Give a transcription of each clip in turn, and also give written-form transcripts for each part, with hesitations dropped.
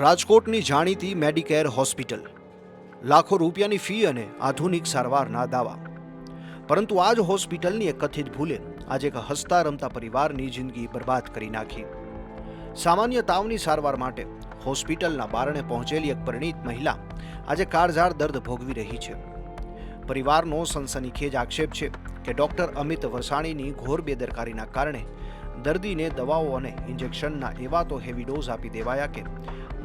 રાજકોટની જાણીતી Medicare hospital, લાખો રૂપિયાની ફી અને આધુનિક સારવારના દાવા. પરંતુ આ જ હોસ્પિટલની એક કથિત ભૂલે આજે એક હસતા રમતા પરિવારની જિંદગી બરબાદ કરી નાખી. સામાન્ય તાવની સારવાર માટે હોસ્પિટલના બારણે પહોંચેલી એક પરિણીત મહિલા આજે કાળઝાળ દર્દ ભોગવી રહી છે. પરિવારનો સનસનીખેજ આક્ષેપ છે કે ડોક્ટર અમિત વરસાણીની ઘોર બેદરકારીના કારણે દર્દીને દવાઓ અને ઇન્જેક્શનના એવા તો હેવી ડોઝ આપી દેવાયા કે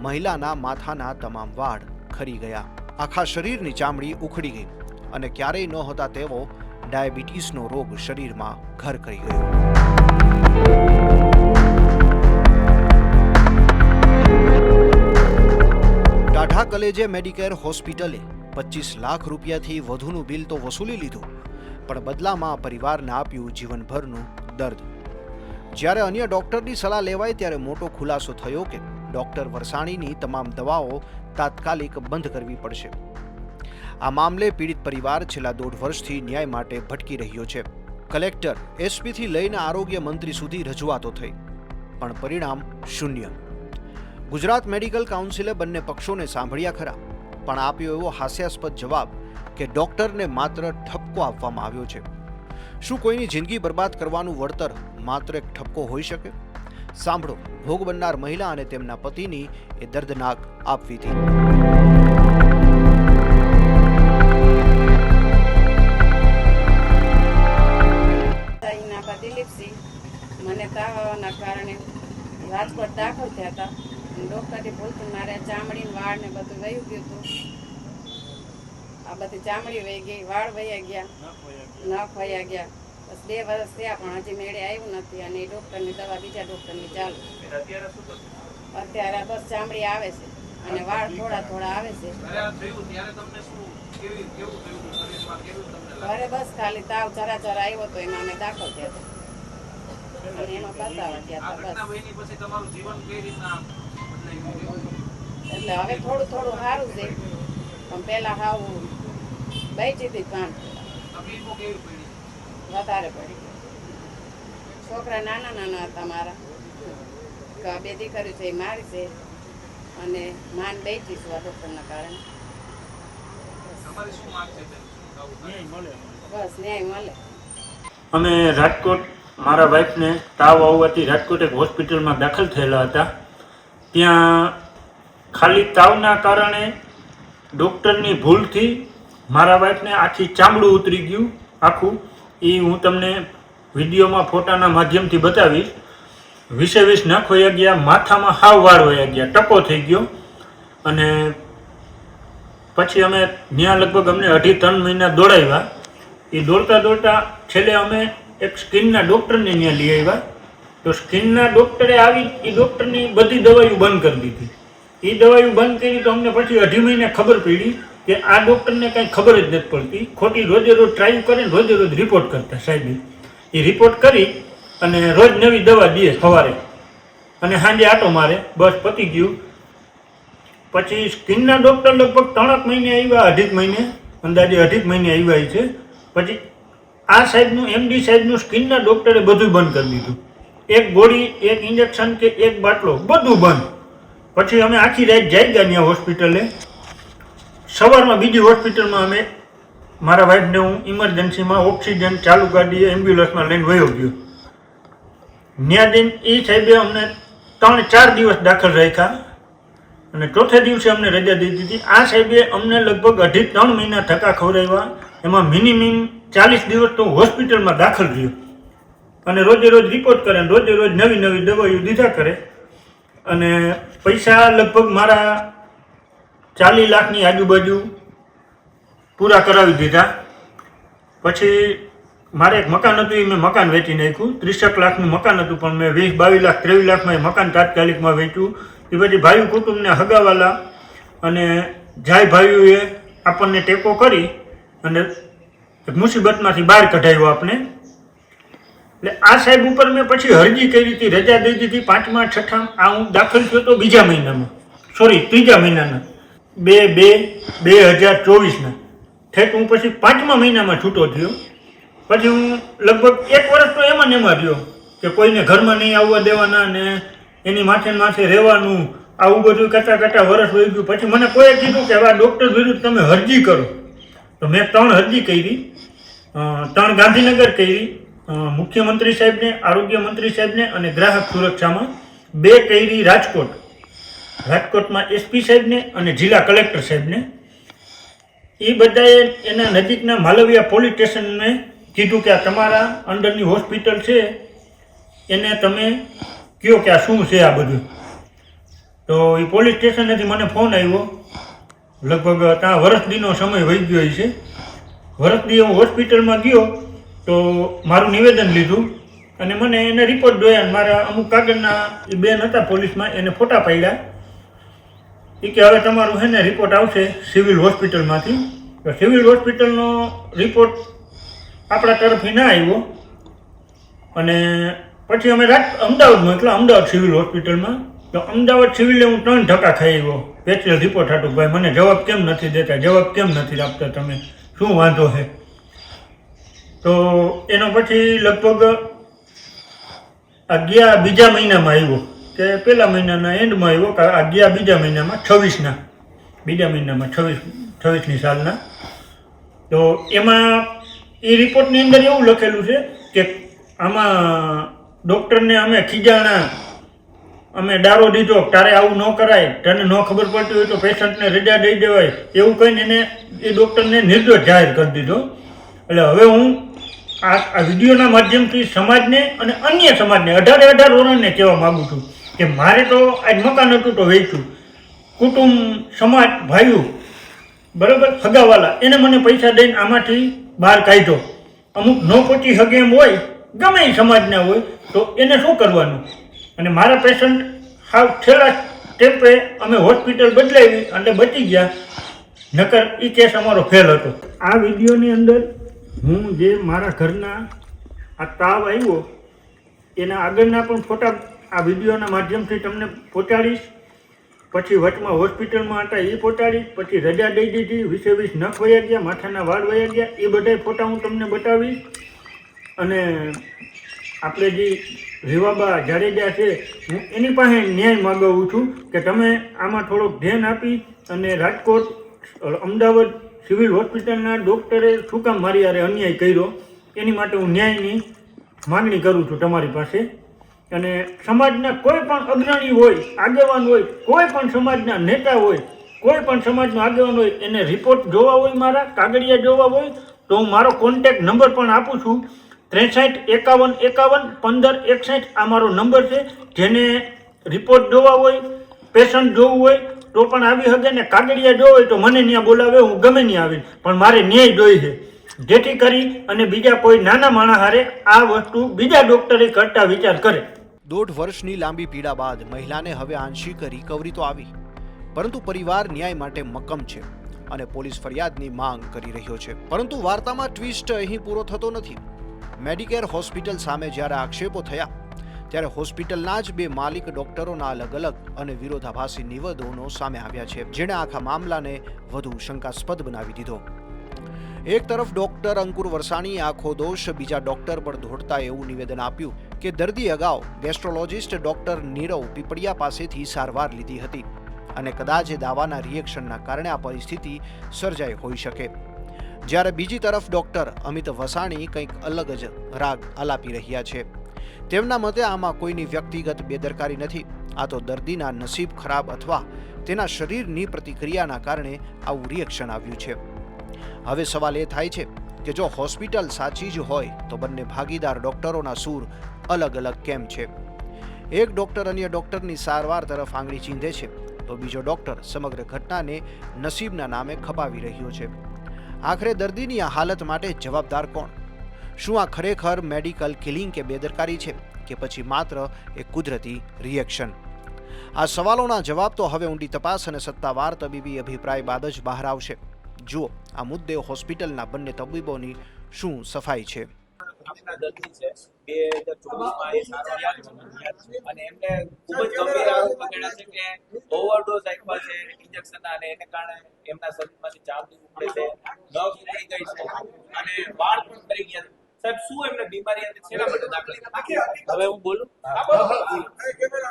મહિલાના માથાના તમામ વાળ ખરી ગયા, આખા શરીરની ચામડી ઉખડી ગઈ અને ક્યારેય નહોતા તેવો ડાયાબિટીસનો રોગ શરીરમાં ઘર કરી ગયો. ટાઢા કલેજે મેડિકેર હોસ્પિટલે 25 લાખ રૂપિયાથી વધુનું બિલ તો વસૂલી લીધું, પણ બદલામાં પરિવારને આપ્યું જીવનભરનું દર્દ. જ્યારે અન્ય ડોક્ટરની સલાહ લેવાય ત્યારે મોટો ખુલાસો થયો કે ડોક્ટર વરસાણીની તમામ દવાઓ તાત્કાલિક બંધ કરવી પડશે. આ મામલે પીડિત પરિવાર છેલ્લા 1.5 વર્ષથી ન્યાય માટે ભટકી રહ્યો છે. કલેક્ટર, એસપીથી લઈને આરોગ્ય મંત્રી સુધી રજૂઆતો થઈ, પણ પરિણામ શૂન્ય. ગુજરાત મેડિકલ કાઉન્સિલે બંને પક્ષોને સાંભળ્યા ખરા, પણ આપ્યો એવો હાસ્યાસ્પદ જવાબ કે ડોક્ટરને માત્ર ઠપકો આપવામાં આવ્યો છે. શું કોઈની જિંદગી બરબાદ કરવાનું વળતર માત્ર એક ઠપકો હોઈ શકે? સાંભળો ભોગ બનનાર મહિલા અને તેમના પતિની એ દર્દનાક આપવીતી. મને તાવ આવવાના કારણે રાજકોટ દાખલ થયા હતા. ડોક્ટરે બોલતું મારે ચામડી વાળ ને બધું વહી ગયું હતું. આ બધી ચામડી વહી ગઈ, વાળ વહી ગયા, નખ વહી ગયા. બસ 2 વર્ષ થયા પણ હજી મેળે આવ્યું નથી. અને ડોક્ટરની દવા બીજા ડોક્ટરની ચાલુ. અત્યારે બસ ચામડી આવે છે અને વાળ થોડા થોડા આવે છે. ઘરે બસ ખાલી તાવ જરા આવ્યો તો એમાં અમે દાખલ થયા હતા અને એમાં બતાવવા ગયા હતા. એટલે હવે થોડું થોડું સારું છે, પણ પેલા હાવ બેચી હતી. કામ વધારે પડી. છોકરા નાના નાના હતા મારા. 2 દીકરીઓ છે, એ મારી છે અને માન બેચી છું આ ડોક્ટરના કારણે. બસ ન્યાય મળે. અમે રાજકોટ મારા વાઈફને તાવ આવવાથી રાજકોટ એક હોસ્પિટલમાં દાખલ થયેલા હતા. ત્યાં ખાલી તાવના કારણે ડૉક્ટરની ભૂલથી મારા વાઈફને આખી ચામડું ઉતરી ગયું આખું. એ હું તમને વિડીયોમાં ફોટાના માધ્યમથી બતાવીશ. 20 નખ વયા ગયા, માથામાં હાવ વાળ વયા ગયા, ટકો થઈ ગયો. અને પછી અમે ત્યાં લગભગ અમને 2.5-3 મહિના દોડાવ્યા. એ દોડતા દોડતા છેલ્લે અમે એક સ્કિનના ડૉક્ટરને ત્યાં લઈ આવ્યા. તો સ્કિનના ડૉક્ટરે આવી એ ડૉક્ટરની બધી દવાઈઓ બંધ કરી દીધી. એ દવાઈઓ બંધ કરી તો અમને પછી 2.5 મહિને ખબર પડી કે આ ડૉક્ટરને કાંઈ ખબર જ નથી પડતી. ખોટી રોજે રોજ ટ્રાય કરીને રોજે રોજ રિપોર્ટ કરતા સાહેબે. એ રિપોર્ટ કરી અને રોજ નવી દવા દે સવારે અને સાંજે આટો મારે, બસ પતી ગયું. પછી સ્કિનના ડૉક્ટર લગભગ 3 મહિને આવ્યા, 2.5 મહિને, અંદાજે 2.5 મહિને આવ્યા છે. પછી આ સાહેબનું એમડી સાહેબનું સ્કિનના ડૉક્ટરે બધું બંધ કરી દીધું. એક ગોળી, એક ઇન્જેક્શન કે એક બાટલો બધું બંધ. પછી અમે આખી રાત જઈ ગયા ત્યાં હોસ્પિટલે. સવારમાં બીજી હોસ્પિટલમાં અમે મારા વાઈફને હું ઇમરજન્સીમાં ઓક્સિજન ચાલુ ગાડીએ એમ્બ્યુલન્સમાં લઈને વયો ગયો. ત્યાં જઈને એ સાહેબે અમને 3-4 દિવસ દાખલ રાખ્યા અને ચોથે દિવસે અમને રજા દઈ દીધી. આ સાહેબે અમને લગભગ 2.5-3 મહિના ધક્કા ખવડાવ્યા. એમાં મિનિમમ 40 દિવસ તો હોસ્પિટલમાં દાખલ રહ્યો અને રોજે રોજ રિપોર્ટ કરે અને રોજે રોજ નવી નવી દવાઈઓ દીધા કરે. અને પૈસા લગભગ મારા 40 લાખની આજુબાજુ પૂરા કરાવી દીધા. પછી મારે એક મકાન હતું, એ મેં મકાન વેચી નાખ્યું. 30 લાખનું મકાન હતું, પણ મેં 20-22 લાખ 23 લાખમાં એ મકાન તાત્કાલિકમાં વેચ્યું. એ પછી ભાઈ કુટુંબને હગાવાલા અને જાય ભાઈઓએ આપણને ટેકો કરી અને મુસીબતમાંથી બહાર કઢાવ્યો આપણે. એટલે આ સાહેબ ઉપર મેં પછી અરજી કરી હતી, રજા દઈ દીધી. 5મા 6મા આ હું દાખલ થયો તો 2જા મહિનામાં, સોરી 3જા મહિનાના 2/2/2024ના. ઠેક હું પછી 5મા મહિનામાં છૂટો થયો. પછી હું લગભગ 1 વર્ષ તો એમાં ને એમાં રહ્યો કે કોઈને ઘરમાં નહીં આવવા દેવાના ને એની માથે રહેવાનું, આવું બધું કરતાં કરતાં વર્ષ વહી ગયું. પછી મને કોઈએ કીધું કે હવે આ ડૉક્ટર વિરુદ્ધ તમે અરજી કરો. તો મેં 3 અરજી કરી, 3 ગાંધીનગર કરી, મુખ્યમંત્રી સાહેબને, આરોગ્ય મંત્રી સાહેબને અને ગ્રાહક સુરક્ષામાં 2 કરી રાજકોટમાં એસપી સાહેબને અને જિલ્લા કલેક્ટર સાહેબને. એ બધાએ એના નજીકના માલવિયા પોલીસ સ્ટેશનને કીધું કે આ તમારા અંડરની હોસ્પિટલ છે, એને તમે કહો કે આ શું છે આ બધું. તો એ પોલીસ સ્ટેશનેથી મને ફોન આવ્યો, લગભગ ત્યાં વરસદીનો સમય વહી ગયો છે. વરસદી હું હોસ્પિટલમાં ગયો તો મારું નિવેદન લીધું અને મને એને રિપોર્ટ જોયા અને મારા અમુક કાગળના એ બેન હતા પોલીસમાં, એને ફોટા પાડ્યા. એ કે હવે તમારું છે ને રિપોર્ટ આવશે સિવિલ હોસ્પિટલમાંથી. તો સિવિલ હોસ્પિટલનો રિપોર્ટ આપણા તરફથી ના આવ્યો અને પછી અમે અમદાવાદ મોકલા, અમદાવાદ સિવિલ હોસ્પિટલમાં. તો અમદાવાદ સિવિલે હું 3 ધક્કા ખાઈ આવ્યો પેચલ રિપોર્ટ હતું. ભાઈ મને જવાબ કેમ નથી દેતા, જવાબ કેમ નથી આપતા, તમે શું વાંધો છે? તો એનો પછી લગભગ ગયા બીજા મહિનામાં આવ્યો કે પહેલા મહિનાના એન્ડમાં આવ્યો કે ગયા બીજા મહિનામાં 26ની સાલના. તો એમાં એ રિપોર્ટની અંદર એવું લખેલું છે કે આમાં ડૉક્ટરને અમે ખીજાણા, અમે ડારો દીધો, તારે આવું ન કરાય, તને ન ખબર પડતી હોય તો પેશન્ટને રજા દઈ દેવાય, એવું કહીને એને એ ડૉક્ટરને નિર્દોષ જાહેર કરી દીધો. એટલે હવે હું આ વિડીયોના માધ્યમથી સમાજને અને અન્ય સમાજને 18 વર્ષને કહેવા માગું છું કે મારે તો આજ મકાન હતું તો વેચ્યું, કુટુંબ, સમાજ, ભાઈઓ, બરાબર, હગાવાલા, એને મને પૈસા દઈને આમાંથી બહાર કાઢ્યો. અમુક ન પહોંચી શકે એમ હોય, ગમે એ સમાજના હોય, તો એને શું કરવાનું? અને મારા પેશન્ટ હાવ છેલ્લા સ્ટેપે અમે હોસ્પિટલ બદલાવી અને બચી ગયા, નકર એ કેસ અમારો ફેલ હતો. આ વિડીયોની અંદર હું જે મારા ઘરના આ તાવ આવ્યો એના આગળના પણ ફોટા આ વિડીયોના માધ્યમથી તમને પહોંચાડીશ. પછી વચમાં હોસ્પિટલમાં હતા એ પહોંચાડીશ. પછી રજા દઈ દીધી, 20 નખ વયા ગયા, માથાના વાળ વયા ગયા, એ બધા ફોટા હું તમને બતાવીશ. અને આપણે જે રેવાબા જાડેજા છે, હું એની પાસે ન્યાય માગવું છું કે તમે આમાં થોડોક ધ્યાન આપી અને રાજકોટ, અમદાવાદ સિવિલ હોસ્પિટલના ડૉક્ટરે શું કામ મારી યારે અન્યાય કર્યો, એની માટે હું ન્યાયની માગણી કરું છું તમારી પાસે. અને સમાજના કોઈ પણ અગ્રણી હોય, આગેવાન હોય, કોઈ પણ સમાજના નેતા હોય, કોઈ પણ સમાજનો આગેવાન હોય, એને રિપોર્ટ જોવા હોય, મારા કાગળિયા જોવા હોય, તો હું મારો કોન્ટેક્ટ નંબર પણ આપું છું, 63 51 51 15 61. આ મારો નંબર છે. જેને રિપોર્ટ જોવા હોય, પેશન્ટ જોવું હોય તો પણ આવી શકે ને કાગળિયા જોવા હોય તો મને ત્યાં બોલાવે, હું ગમે ત્યાં આવીને, પણ મારે ન્યાય જોઈએ છે, જેથી કરી અને બીજા કોઈ નાના માણસ હારે આ વસ્તુ બીજા ડૉક્ટરે કરતા વિચાર કરે. 1.5 વર્ષની લાંબી પીડા બાદ મહિલાને હવે આંશિક રિકવરી તો આવી, પરંતુ પરિવાર ન્યાય માટે મક્કમ છે અને પોલીસ ફરિયાદની માંગ કરી રહ્યો છે. પરંતુ વાર્તામાં ટ્વિસ્ટ અહીં પૂરો થતો નથી. મેડિકેર હોસ્પિટલ સામે જ્યારે આક્ષેપો થયા ત્યારે હોસ્પિટલના જ 2 માલિક ડોક્ટરોના અલગ અલગ અને વિરોધાભાસી નિવેદનો સામે આવ્યા છે, જેણે આખા મામલાને વધુ શંકાસ્પદ બનાવી દીધો. એક તરફ ડોક્ટર અંકુર વરસાણીએ આખો દોષ બીજા ડોક્ટર પર ઢોળતા એવું નિવેદન આપ્યું કે દર્દી અગાઉ ગેસ્ટ્રોલોજિસ્ટ ડોક્ટર નીરવ પીપળિયા પાસેથી સારવાર લીધી હતી અને કદાચ એ દાવાના રિએક્શનના કારણે આ પરિસ્થિતિ સર્જાઈ હોઈ શકે. જ્યારે બીજી તરફ ડોક્ટર અમિત વસાણી કંઈક અલગ જ રાગ આલાપી રહ્યા છે. તેમના મતે આમાં કોઈની વ્યક્તિગત બેદરકારી નથી, આ તો દર્દીના નસીબ ખરાબ અથવા તેના શરીરની પ્રતિક્રિયાના કારણે આવું રિએક્શન આવ્યું છે. હવે સવાલ એ થાય છે કે જો હોસ્પિટલ સાચી જ હોય તો બંને ભાગીદાર ડોક્ટરોના સૂર અલગ અલગ કેમ છે? એક ડોક્ટર અન્ય ડોક્ટરની સારવાર તરફ આંગળી ચીંધે છે તો બીજો ડોક્ટર સમગ્ર ઘટનાને નસીબના નામે ખપાવી રહ્યો છે. આખરે દર્દીની આ હાલત માટે જવાબદાર કોણ? શું આ ખરેખર મેડિકલ કિલિંગ કે બેદરકારી છે કે પછી માત્ર એક કુદરતી રિએક્શન? આ સવાલોના જવાબ તો હવે ઊંડી તપાસ અને સત્તાવાર તબીબી અભિપ્રાય બાદ જ બહાર આવશે. જુઓ આ મુદ્દે હોસ્પિટલના બંને તબીબોની શું સફાઈ છે. આપના દર્દી છે 2024માં એ સારવાર અને એમને ખૂબ જ ગંભીર આરોપ પકડ્યા છે કે ઓવરડોઝ આપ્યા છે ઇન્જેક્શનના અને એને કારણે એમના શરીરમાંથી ચામડી ઉપડે છે, નખ ઉડી ગઈ છે અને વાળ પણ કરી ગયા છે. સાહેબ શું એમને બીમારી હતી, શેના માટે દાખલ? હવે હું બોલું.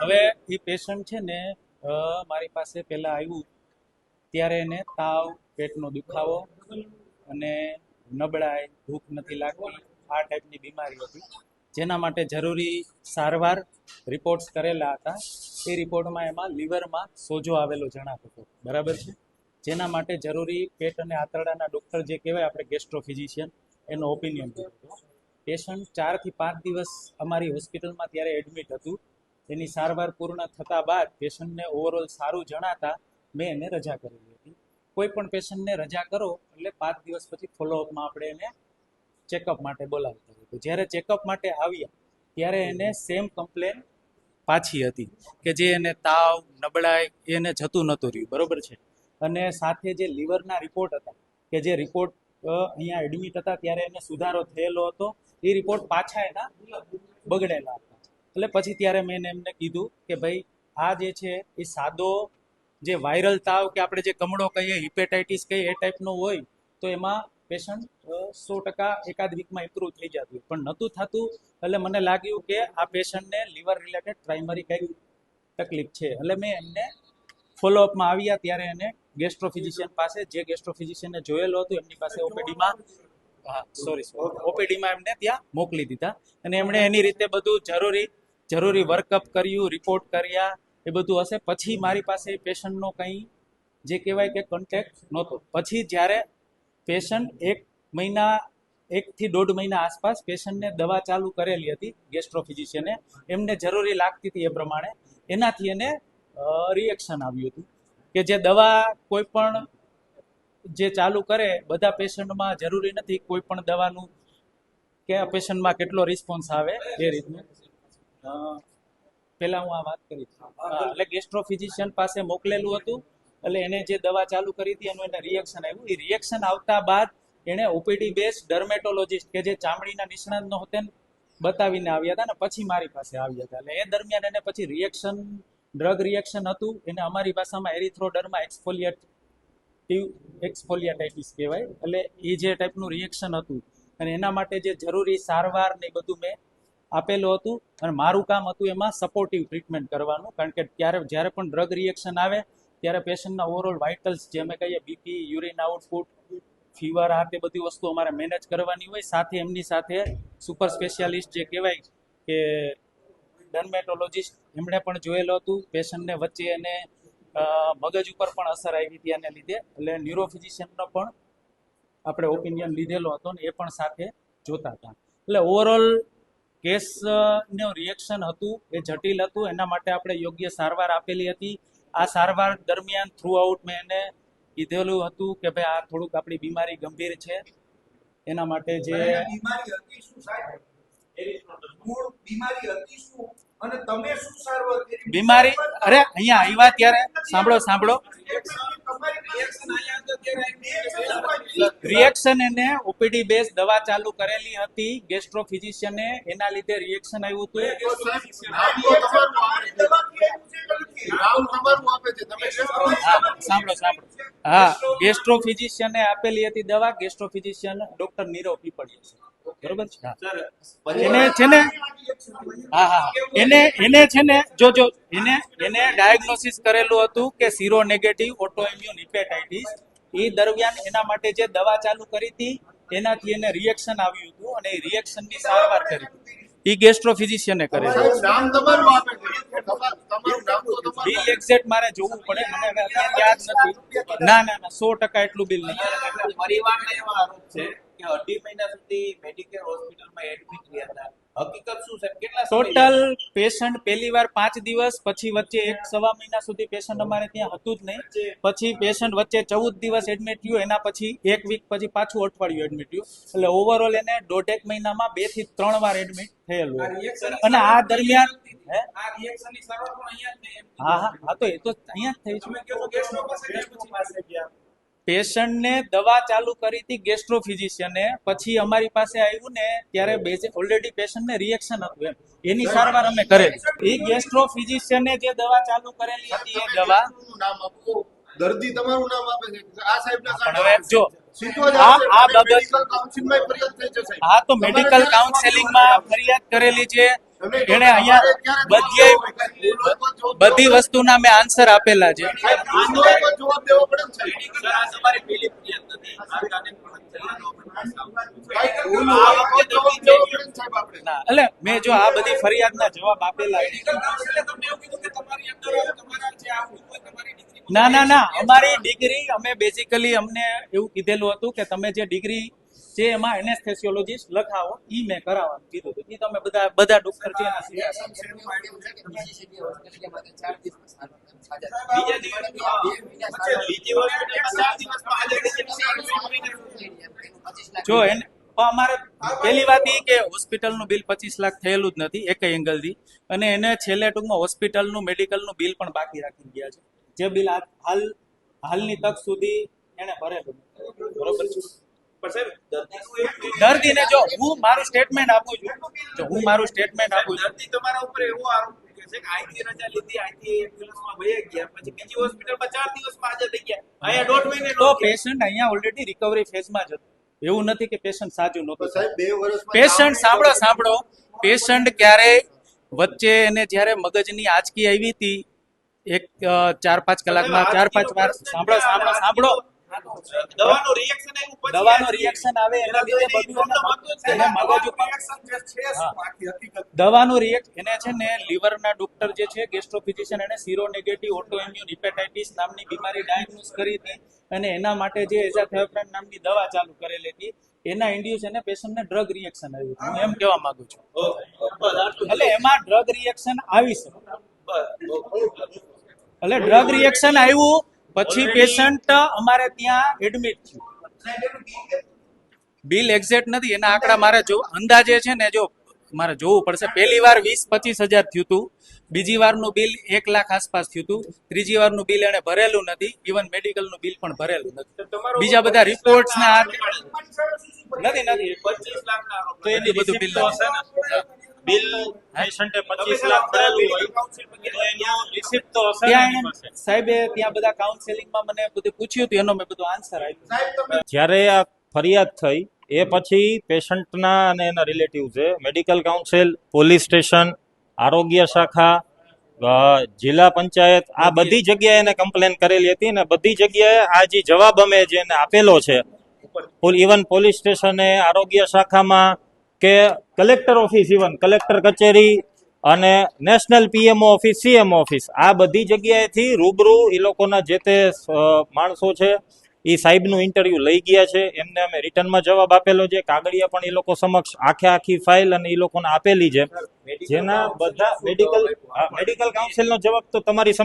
હવે એ પેશન્ટ છે ને મારી પાસે પહેલાં આવ્યું ત્યારે એને તાવ, પેટનો દુખાવો અને નબળાઈ, ભૂખ નથી લાગતી, આ ટાઈપની બીમારી હતી, જેના માટે જરૂરી સારવાર રિપોર્ટ્સ કરેલા હતા. એ રિપોર્ટમાં એમાં લીવરમાં સોજો આવેલો જણાતો હતો, બરાબર છે. જેના માટે જરૂરી પેટ અને આંતરડાના ડૉક્ટર જે કહેવાય આપણે ગેસ્ટ્રોફિઝિશિયન, એનો ઓપિનિયન લીધો હતો. પેશન્ટ 4 થી 5 દિવસ અમારી હોસ્પિટલમાં ત્યારે એડમિટ હતું. એની સારવાર પૂર્ણ થતા બાદ પેશન્ટને ઓવરઓલ સારું જણાતા મેં એને રજા કરેલી હતી. કોઈ પણ પેશન્ટને રજા કરો એટલે 5 દિવસ પછી ફોલોઅપમાં આપણે એને ચેકઅપ માટે બોલાવતા હોય. તો જ્યારે ચેકઅપ માટે આવ્યા ત્યારે એને સેમ કમ્પ્લેન પાછી હતી કે જે એને તાવ, નબળાઈ એને જતું નહોતું રહ્યું, બરોબર છે. અને સાથે જે લીવરના રિપોર્ટ હતા કે જે રિપોર્ટ અહીંયા એડમિટ હતા ત્યારે એને સુધારો થયેલો હતો, એ રિપોર્ટ પાછા એના બગડેલા હતા. એટલે પછી ત્યારે મેં એમને કીધું કે ભાઈ આ જે છે એ સાદો જે વાયરલ તાવ કે આપણે જે કમળો કહીએ, હિપેટાઇટિસ કહીએ, એ ટાઈપનો હોય તો એમાં પેશન્ટ 100% એકાદ વીકમાં ઇમ્પ્રૂવ થઈ જતું, પણ નહોતું થતું. એટલે મને લાગ્યું કે આ પેશન્ટને લીવર રિલેટેડ પ્રાઇમરી કંઈક તકલીફ છે. એટલે મેં એમને ફોલોઅપમાં આવ્યા ત્યારે એને ગેસ્ટ્રોફિઝિશિયન પાસે, જે ગેસ્ટ્રોફિઝિશિયનને જોયેલો હતો એમની પાસે ઓપીડીમાં એમને ત્યાં મોકલી દીધા. અને એમણે એની રીતે બધું જરૂરી વર્કઅપ કર્યું, રિપોર્ટ કર્યા, એ બધું હશે. પછી મારી પાસે પેશન્ટનો કંઈ જે કહેવાય કે કોન્ટેક્ટ નહોતો. પછી જ્યારે પેશન્ટ 1 થી 1.5 મહિના આસપાસ પેશન્ટને દવા ચાલુ કરેલી હતી ગેસ્ટ્રોફિઝિશિયને, એમને જરૂરી લાગતી હતી એ પ્રમાણે, એનાથી એને રિએક્શન આવ્યું હતું કે જે દવા કોઈ પણ જે ચાલુ કરે બધા પેશન્ટમાં જરૂરી નથી કોઈ પણ દવાનું કે આ પેશન્ટમાં કેટલો રિસ્પોન્સ આવે એ રીતનું. પહેલાં હું આ વાત કરીશ. એટલે ગેસ્ટ્રોફિઝિશિયન પાસે મોકલેલું હતું, એટલે એને જે દવા ચાલુ કરી હતી એનું એને રિએક્શન આવ્યું. એ રિએક્શન આવતા બાદ એણે ઓપીડી બેઝ ડર્મેટોલોજીસ્ટ કે જે ચામડીના નિષ્ણાતનો હતો ને બતાવીને આવ્યા હતા ને પછી મારી પાસે આવ્યા હતા. એટલે એ દરમિયાન એને પછી રિએક્શન, ડ્રગ રિએક્શન હતું. એને અમારી ભાષામાં એરિથ્રોડર્મા એક્સફોલિયાટાઇટિસ કહેવાય. એટલે એ જે ટાઈપનું રિએક્શન હતું અને એના માટે જે જરૂરી સારવાર ને બધું મેં આપેલું હતું. અને મારું કામ હતું એમાં સપોર્ટિવ ટ્રીટમેન્ટ કરવાનું, કારણ કે જ્યારે પણ ડ્રગ રિએક્શન આવે ત્યારે પેશન્ટના ઓવરઓલ વાઇટલ્સ જે અમે કહીએ બીપી, યુરિન આઉટપુટ, ફીવર, આ તે બધી વસ્તુ અમારે મેનેજ કરવાની હોય. સાથે એમની સાથે સુપર સ્પેશિયાલિસ્ટ જે કહેવાય કે ડર્મેટોલોજીસ્ટ એમણે પણ જોયેલું હતું. પેશન્ટને વચ્ચે એને મગજ ઉપર પણ અસર આવી હતી આને લીધે, એટલે ન્યુરોફિઝિશિયનનો પણ આપણે ઓપિનિયન લીધેલો હતો ને એ પણ સાથે જોતા હતા. એટલે ઓવરઓલ કેસનું રિએક્શન હતું એ જટિલ હતું, એના માટે આપણે યોગ્ય સારવાર આપેલી હતી. આ સારવાર દરમિયાન થ્રુ આઉટ મેં એને કીધેલું હતું કે ભાઈ આ થોડુંક આપણી બીમારી ગંભીર છે, એના માટે જે બીમારી હતી શું સાહેબ? મૂળ બીમારી હતી શું અને તમે શું સારવાર કરી? બીમારી અરે અહીંયા આવ્યા ત્યારે સાંભળો રિએક્શન એને ઓપીડી બેઝ દવા ચાલુ કરેલી હતી ગેસ્ટ્રોફિઝિશિયને, એના લીધે રિએક્શન આવ્યું હતું. સાંભળો હા, ગેસ્ટ્રોફિઝિશિયને આપેલી હતી દવા, ગેસ્ટ્રોફિઝિશિયન ડોક્ટર નીરવ પીપળિયા છે, બરોબર છે. એને છે ને એને છે ને જો એને ડાયગ્નોસિસ કરેલું હતું કે સીરો નેગેટિવ ઓટોઇમ્યુન હિપેટાઇટિસ. એ દરમિયાન એના માટે જે દવા ચાલુ કરી હતી એનાથી એને રિએક્શન આવ્યું હતું અને એ રિએક્શનની સારવાર કરી હતી. એ ગેસ્ટ્રોફિઝિશિયને કરેલું. બિલ એક્ઝેક્ટ મારે જોવું પડે, મને અત્યારે યાદ નથી. ના 100% એટલું બિલ નથી. પરિવારના એવા આરોપ છે કે 2.5 મહિના સુધી મેડિકેર હોસ્પિટલમાં એડમિટ રહ્યા હતા. હકીકત શું છે? કેટલા ટોટલ પેશન્ટ પહેલી વાર 5 દિવસ, પછી વચ્ચે 1.25 મહિના સુધી પેશન્ટ અમારે ત્યાં હતું જ નહીં. પછી પેશન્ટ વચ્ચે 14 દિવસ એડમિટ થયું, એના પછી 1 વીક પછી પાછું અઠવાડિયું એડમિટ થયું. એટલે ઓવરઓલ એને 1.5 મહિનામાં 2 થી 3 વાર એડમિટ થયેલું. અને આ દરમિયાન હા તો એ તો અહીંયા જ થઈ છે. પેશન્ટને દવા ચાલુ કરી હતી ગેસ્ટ્રોફિઝિશિયને, પછી અમારી પાસે આવ્યું ને ત્યારે ઓલરેડી પેશન્ટને રિએક્શન હતું એમ, એની સારવાર અમે કરેલી. એ ગેસ્ટ્રોફિઝિશિયને જે દવા ચાલુ કરેલી હતી એ દવા દર્દી તમારું નામ આપે છે આ સાહેબના પણ હવે જો આ બાબત કાઉન્સિલમાં ફરિયાદ થઈ છે સાહેબ. હા તો મેડિકલ કાઉન્સેલિંગમાં ફરિયાદ કરેલી છે, એને અહીંયા બધી વસ્તુના મેં આન્સર આપેલા છે. જવાબ દેવો પડે ને સાહેબ. સર, આ તમારી પહેલી ફરિયાદ નથી. આ કાને પણ છેલ્લાનો પ્રયાસ આવતો. કાંઈ કરવું હોય તો જવાબ દેવો પડે ને સાહેબ આપણે. ના, એટલે મેં જો આ બધી ફરિયાદના જવાબ આપેલા છે. એટલે તમને એવું કીધું કે તમારી અંદર તમારા જે આ હોય તમારી ડિગ્રી ના, અમારી ડિગ્રી અમે બેઝિકલી અમને એવું કીધેલું હતું કે તમે જે ડિગ્રી જે એમાં એનેસ્થેસિયોલોજીસ્ટ લખાવો ઈ મેં કરાવવાનું કીધું હતું. ઈ તમે બધા ડોક્ટર છે એના સિવાય. બીજા દિવસ બીજી હોસ્પિટલમાં 4 દિવસમાં હાજર જો એને પણ અમારે પહેલી વાત એ કે હોસ્પિટલનું બિલ 25 લાખ થયેલું જ નથી એક એંગલથી, અને એને છેલ્લે ટૂંકમાં હોસ્પિટલનું મેડિકલનું બિલ પણ બાકી રાખી ગયા છે, જે બિલ હાલની તક સુધી એને ભરેલું નથી. બરોબર છે. પણ સાહેબ, દર્દીનું એક દર્દીને જો હું મારું સ્ટેટમેન્ટ આપું છું, દર્દી તમારા ઉપર એવો આરોપ મૂકે છે કે અહીંથી રજા લીધી, અહીંથી એમ્બ્યુલન્સમાં વહી ગયા, પછી બીજી હોસ્પિટલમાં 4 દિવસમાં હાજર થઈ ગયા, અહીંયા 1.5 મહિને તો પેશન્ટ અહીંયા ઓલરેડી રિકવરી ફેઝમાં જ હતું. એવું નથી કે પેશન્ટ સાજું નહોતું. સાહેબ 2 વર્ષમાં પેશન્ટ સાંભળો પેશન્ટ ક્યારે વચ્ચે એને જ્યારે મગજની આંચકી આવી હતી એક 4-5 કલાકમાં 4-5 વાર સાંભળો દવાનું રિએક્શન આવ્યું પછી દવાનું રિએક્શન આવે એના લીધે બધું એને મગજ ઉપર રિએક્શન જે છે શું આખી હકીકત દવાનું રિએક્ટ એને છે ને લીવરના ડોક્ટર જે છે ગેસ્ટ્રોફિઝિશિયન એને sero negative auto immune hepatitis નામની બીમારી ડાયગ્નોઝ કરી હતી, અને એના માટે જે એઝાથેપ્રાઇન નામની દવા ચાલુ કરેલી હતી એના ઇન્ડ્યુસ એને પેશન્ટને ડ્રગ રિએક્શન આવ્યું. હું એમ કહેવા માંગુ છું. એટલે એમાં ડ્રગ રિએક્શન આવી શકે. એટલે ડ્રગ રિએક્શન આવ્યું પછી પેશન્ટ અમારે ત્યાં એડમિટ થયું. બિલ એક્ઝેક્ટ નથી, એના આંકડા મારે જો અંદાજે છે ને જો મારે જોવું પડશે. પહેલી વાર 20-25 હજાર થયું હતું, બીજી વારનું બિલ 1 લાખ આસપાસ થયું હતું, ત્રીજી વારનું બિલ એને ભરેલું નથી, ઇવન મેડિકલનું બિલ પણ ભરેલું નથી. બીજા બધા રિપોર્ટ્સ ના નથી 25 લાખના આરોપ તો એની બધું બિલ બિલ પેશન્ટે 25 લાખ ભરેલું હોય તો એનો રિસિપ્ટ તો હશે ને ત્યાં એની એને પાસે. સાહેબે ત્યાં બધા કાઉન્સેલિંગમાં મને બધું પૂછ્યું હતું, એનો મેં બધું આન્સર આપ્યું. જ્યારે આ ફરિયાદ થઈ એ પછી પેશન્ટના અને એના રિલેટિવ્સે મેડિકલ કાઉન્સિલ, પોલીસ સ્ટેશન, આરોગ્ય શાખા, જિલ્લા પંચાયત આ બધી જગ્યાએ એને કમ્પ્લેન કરેલી હતી, અને બધી જગ્યાએ આ જે જવાબ અમે જેને આપેલો છે, ઇવન પોલીસ સ્ટેશને, આરોગ્ય શાખામાં કે કલેક્ટર ઓફિસ, ઇવન કલેક્ટર કચેરી અને national PMO office, CMO office, આ બધી જગ્યાએથી રૂબરૂ એ લોકોના જે તે માણસો છે એ સાહેબનું ઇન્ટરવ્યુ લઈ ગયા છે. એમને અમે રિટર્નમાં જવાબ આપેલો છે, કાગળિયા પણ એ લોકો સમક્ષ આખી ફાઇલ અને એ લોકોને આપેલી છે, જેના બધા મેડિકલ કાઉન્સિલનો જવાબ તો તમારી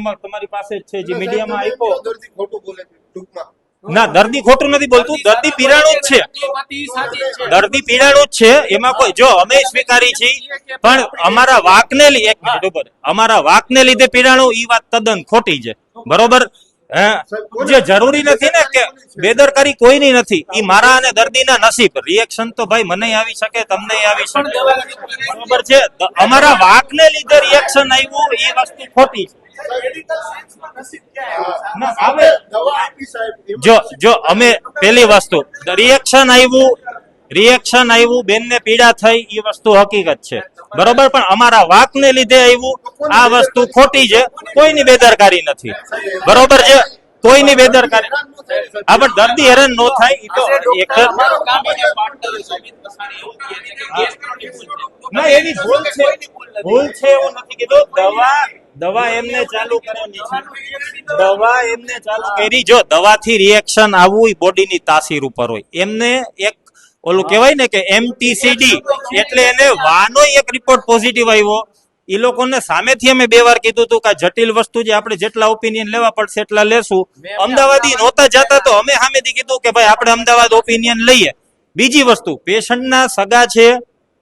પાસે જ છે, જે મીડિયામાં આપ્યો. દર્દી ખોટું બોલે છે ટૂંકમાં. ના, દર્દી ખોટું નથી બોલતું, દર્દી પીડાણું જ છે, દર્દી પીડાણું જ છે. એમાં કોઈ જો અમે સ્વીકારી છીએ, પણ અમારા વાકને લીધે પીડાણું એ વાત તદ્દન ખોટી છે. બરોબર, જે જરૂરી નથી ને કે બેદરકારી કોઈની નથી, એ મારા અને દર્દીના નસીબ. રિએક્શન તો ભાઈ મને આવી શકે, તમને આવી શકે. બરોબર છે, અમારા વાકને લીધે રિએક્શન આવ્યું એ વસ્તુ ખોટી છે. મેડિકલ સાયન્સમાં નસીબ ક્યાં આવ્યું? ના, આવે દવા આપી સાહેબ. જો અમે પેલી વસ્તુ રિએક્શન આવ્યું, બેનને પીડા થઈ એ વસ્તુ હકીકત છે. બરોબર, પણ અમારા વાકને લીધે આવ્યું આ વસ્તુ ખોટી છે. કોઈની બેદરકારી નથી. બરોબર છે, કોઈની બેદરકારી. આ પણ દર્દી હેરાન ન થાય એ તો એક ના એની ભૂલ છે એવું નથી કીધું. દવા એમને ચાલુ કરવાની છે, દવા એમને ચાલુ કરી. જો દવાથી રિએક્શન આવવું એ બોડીની તાસીર ઉપર હોય. એમને એક ઓલું કહેવાય ને કે MTCD એટલે એને વાનો એક રિપોર્ટ પોઝિટિવ આવ્યો. એ લોકોને સામેથી અમે 2 વાર કીધું હતું કે જટિલ વસ્તુ જે આપણે જેટલા ઓપિનિયન લેવા પડશે એટલા લેશું. અમદાવાદી નહોતા જતા તો અમે સામેથી કીધું કે ભાઈ આપણે અમદાવાદ ઓપિનિયન લઈએ. બીજી વસ્તુ પેશન્ટના સગા છે,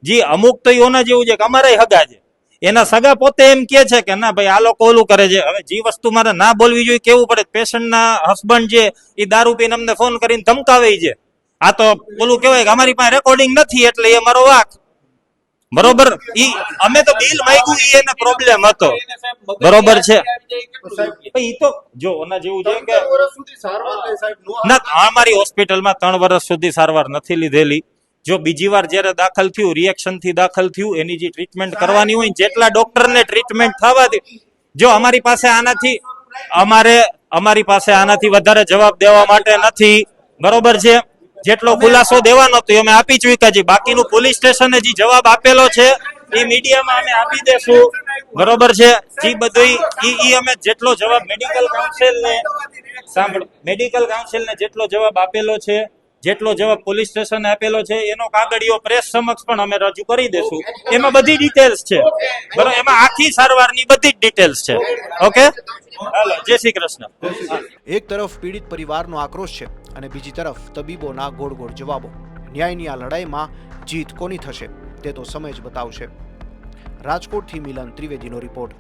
જે અમુક તો એના જેવું છે કે અમારા સગા છે, એના સગા પોતે એમ કે છે કે ના ભાઈ આ લોકો ઓલું કરે છે. હવે જે વસ્તુ મારે ના બોલવી જોઈએ કેવું પડે. પેશન્ટના હસબન્ડ છે એ દારૂ પીને અમને ફોન કરીને ધમકાવે છે. આ તો ઓલું કહેવાય કે અમારી પાસે રેકોર્ડિંગ નથી એટલે એ અમારો વાક. બરોબર, ઈ અમે તો બિલ માંગ્યું ઈ એને પ્રોબ્લેમ હતો. બરોબર છે, ઈ તો જો ઓના જેવું છે કે 3 વર્ષ સુધી સારવાર લે સાહેબ. નો ના, અમારી હોસ્પિટલમાં 3 વર્ષ સુધી સારવાર નથી લીધેલી. જો બીજી વાર જ્યારે દાખલ થયું, રિએક્શનથી દાખલ થયું, એની જે ટ્રીટમેન્ટ કરવાની હોય, જેટલા ડોક્ટરને ટ્રીટમેન્ટ થવાથી, જો અમારી પાસે આનાથી વધારે જવાબ દેવા માટે નથી, બરોબર છે? જેટલો ખુલાસો દેવાનો હતો અમે આપી ચૂક્યા છીએ. બાકીનું પોલીસ સ્ટેશને જે જવાબ આપેલો છે એ મીડિયામાં અમે આપી દેશું, બરોબર છે? જે બધું ઈ અમે જેટલો જવાબ મેડિકલ કાઉન્સિલને સાંભળો, મેડિકલ કાઉન્સિલને જેટલો જવાબ આપેલો છે, જેટલો જવાબ પોલીસ સ્ટેશને આપેલો છે, એનો કાગળિયો પ્રેસ સમક્ષ પણ અમે રજૂ કરી દેશું. એમાં બધી ડિટેલ્સ છે, બરોબર? એમાં આખી સારવારની બધી જ ડિટેલ્સ છે. ઓકે, હાલો, જય શ્રી કૃષ્ણ. એક તરફ પીડિત પરિવારનો આક્રોશ છે અને બીજી તરફ તબીબોના ગોળ ગોળ જવાબો. ન્યાયની આ લડાઈમાં જીત કોની થશે તે તો સમય જ બતાવશે. રાજકોટથી મિલન ત્રિવેદીનો રિપોર્ટ.